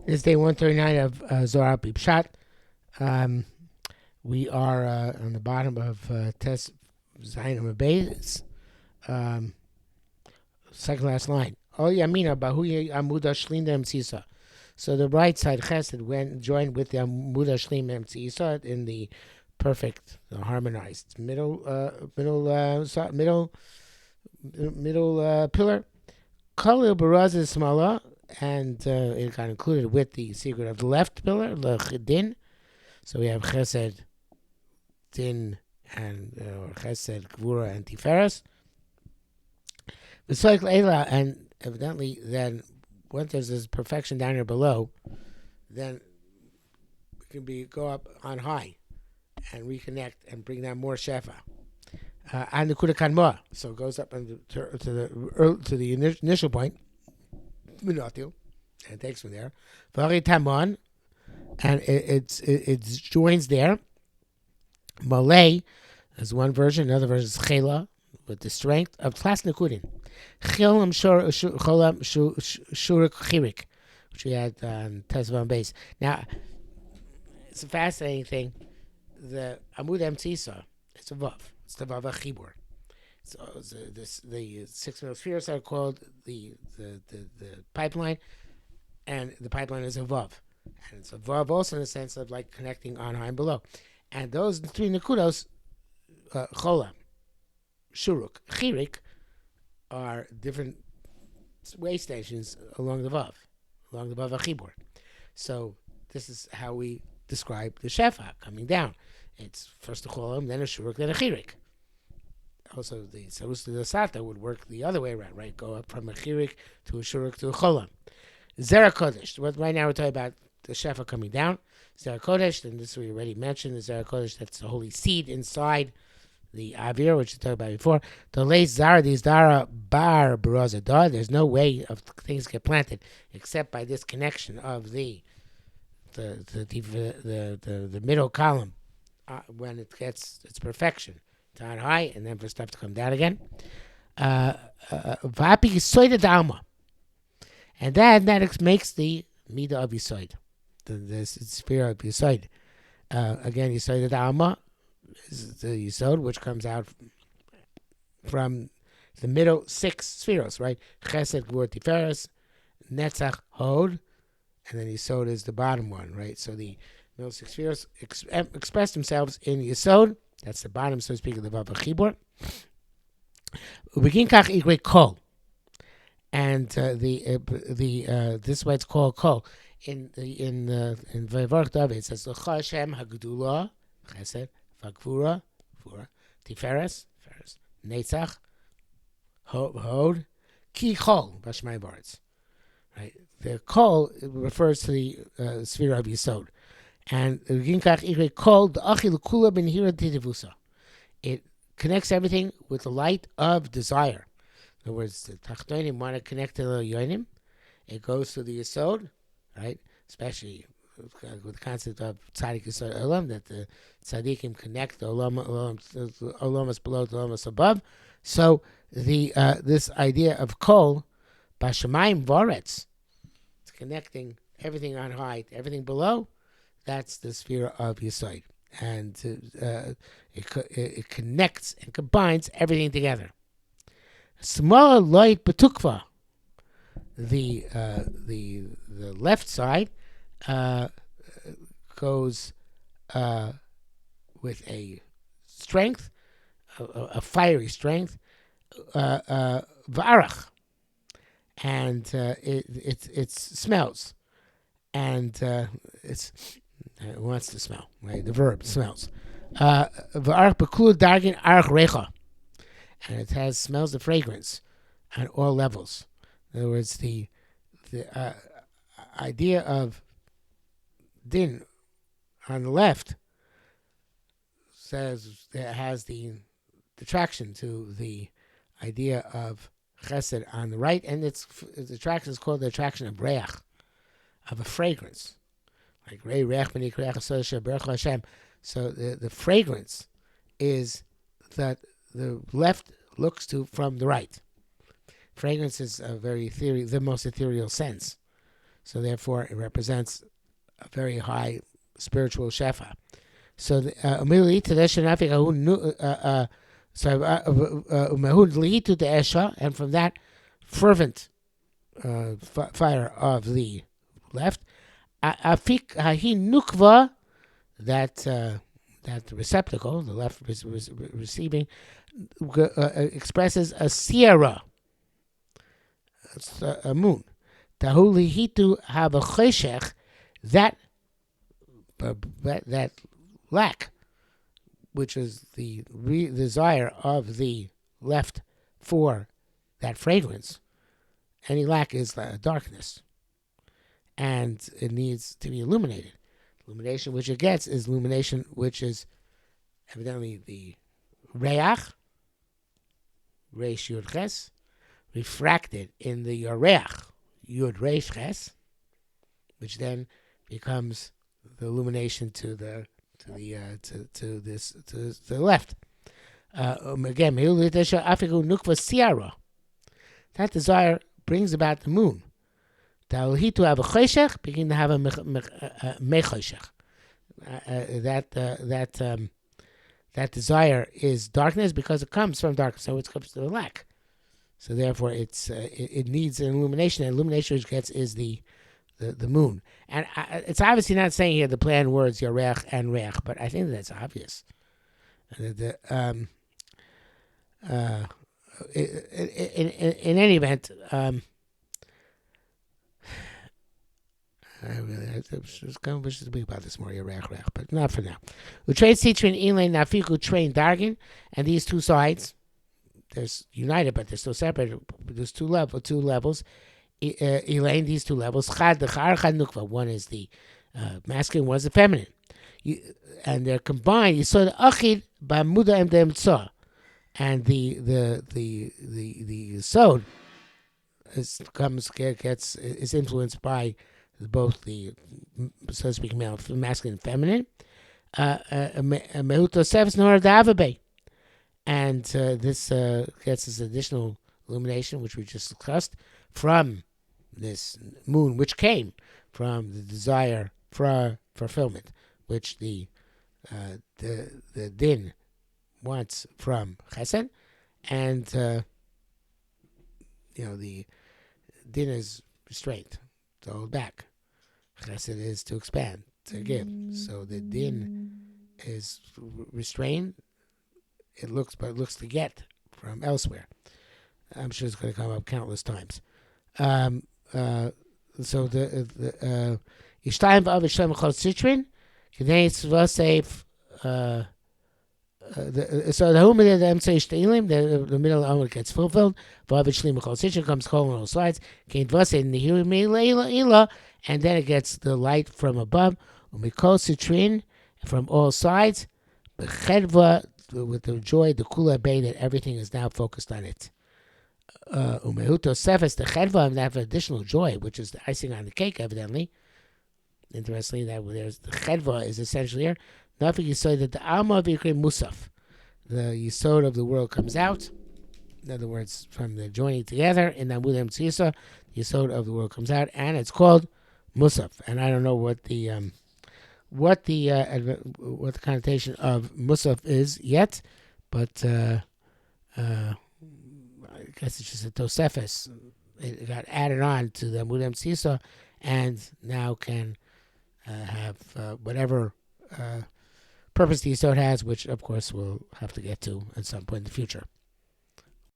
This is day 139 of Zohar Pshat. We are on the bottom of Tes Zayin Base, second last line. Oh Yamina Bahu Amuda Shlim Sisa. So the right side Chesed went joined with the Amuda Shlim Sisa in the perfect, harmonized middle pillar. Kalil Baraz is Smala, and it got included with the secret of the left pillar, the Chedin. So we have Chesed, Din, and Chesed, Gvura, and Tiferes. The cycle Eila, and evidently, then once there's this perfection down here below, then it can go up on high and reconnect and bring down more Shefa. And the Kudakan so it goes up to the initial point, Minatil, and it takes from there. Vari Tamon, and it joins there. Malay is one version, another version is Chela, with the strength of Tlas Nekudin. Chilam Cholam Shurik Chirik, which we had on Tesvav base. Now, it's a fascinating thing. The Amud Emtzisa, it's a Vav. It's the Vav HaChibbur. So the 6 middle spheres are called the pipeline, and the pipeline is a Vav. And it's a Vav also in the sense of like connecting on high and below. And those three Nekudos, Cholam, Shuruk, Chirik, are different way stations along the Vav HaChibbur. So this is how we describe the Shefa coming down. It's first a Cholam, then a Shuruk, then a Chirik. Also, the Sarus to the Sata would work the other way around, right? Go up from a Chirik to a Shuruk to a Cholam. Zera Kodesh. Right now we're talking about the Shefa coming down. Zera Kodesh, and this we already mentioned, the Zera Kodesh, that's the holy seed inside the Avir, which we talked about before. The Leis Zara, the Zara Bar Barazadar, there's no way of things get planted except by this connection of the middle column when it gets its perfection down high, and then for stuff to come down again. Vapi Yisoid Dalma. And that makes the Midah of Yesod, the sphere of Yesod. Again, Yisoid Dalma is the Yesod, which comes out from the middle 6 spheres, right? Chesed, Gvur, Tiferes, Netzach, Hod, and then Yesod is the bottom one, right? So the middle 6 spheres express themselves in Yesod. That's the bottom, so to speak, of the Vav HaChibbur. Ubegin kach igre kol, and this is why it's called kol. In Vayvarach David it says L'cha Hashem Hagdula Chesed V'Gvura Tiferes Netzach Hod Ki Kol B'Shmai Bards. Right, the kol refers to the sphere of Yesod. And it connects everything with the light of desire. In other words, the Tachtonim want to connect to the Yonim. It goes to the Yesod, right? Especially with the concept of Tzadik Yesod Olam, that the Tzadikim connect the Olamas below the Olamas above. So this idea of Kol, Bashamayim Voretz, it's connecting everything on high to everything below. That's the sphere of Yesod, and it connects and combines everything together. Smaller light betukva, the left side goes with a strength, a fiery strength, v'arach, and it smells, and it wants to smell, right? The verb smells. V'arach b'kul dargin arach recha, and it smells of fragrance on all levels. In other words, the idea of din on the left says it has the attraction to the idea of chesed on the right, and its attraction is called the attraction of reach, of a fragrance. Like Rei Reach B'ni Kreach Asosha Berach Hashem. So the fragrance is that the left looks to from the right. Fragrance is the most ethereal sense. So therefore, it represents a very high spiritual shefa. So immediately to the shenafik the esha, and from that fervent fire of the left, afik hahi nukva, that receptacle, the left receiving, expresses a sierra, a moon. Tahulihitu have a cheshech, that lack, which is the desire of the left for that fragrance. Any lack is darkness, and it needs to be illuminated. Illumination which it gets is illumination which is evidently the reach, reish yud ches, refracted in the yoreach, yud reish ches, which then becomes the illumination to the left. Again, that desire brings about the moon. To have a choshech, begin to have a mechoshech. That desire is darkness because it comes from darkness, so it comes to the lack. So therefore, it needs an illumination. And illumination which gets is the moon. And it's obviously not saying here the play on words yarech and reach, but I think that's obvious. In any event, I wish to speak about this more, yarech, but not for now. Utrain Citrin Elaine Nafiku train Dargin, and these two sides, there's united, but they're still separated. There's two levels. Elaine, these two levels. Chad nukva. One is the masculine, one is the feminine, and they're combined. Yesod achid b'muda emdem tzah, and the Yesod is influenced by both the, so to speak, masculine and feminine. Mehuto sevs nor davabe, and this gets this additional illumination, which we just discussed, from this moon, which came from the desire for fulfillment, which the din wants from chesed, and the din is restraint, to hold back. Chesed is to expand, to give. So the din is restrained. It looks to get from elsewhere. I'm sure it's going to come up countless times. So the Ishtayim v'av Yishem v'chol Citrin, K'nei tzva seif. So the whole middle of the Emtzei Shteilim, the middle of the gets fulfilled. V'av Yishlim v'chol Citrin comes cold on all sides. K'nei dvasei nehirim ila, and then it gets the light from above. Umikol Citrin, from all sides. B'chedva, with the joy, the kula bay, that everything is now focused on it. Umehuto sefes, the chedva, and have additional joy, which is the icing on the cake, evidently. Interestingly, that there's the chedva is essentially here. Nothing you say that the alma of Yikri Musaf, the Yesod of the world, comes out. In other words, from the joining together in the Amud Tzisa, the Yesod of the world comes out, and it's called Musaf. And I don't know what the connotation of Musaf is yet, but I guess it's just a Tosefes. It got added on to the Amud Tzisa, and now can have whatever purpose the Yesod has, which of course we'll have to get to at some point in the future.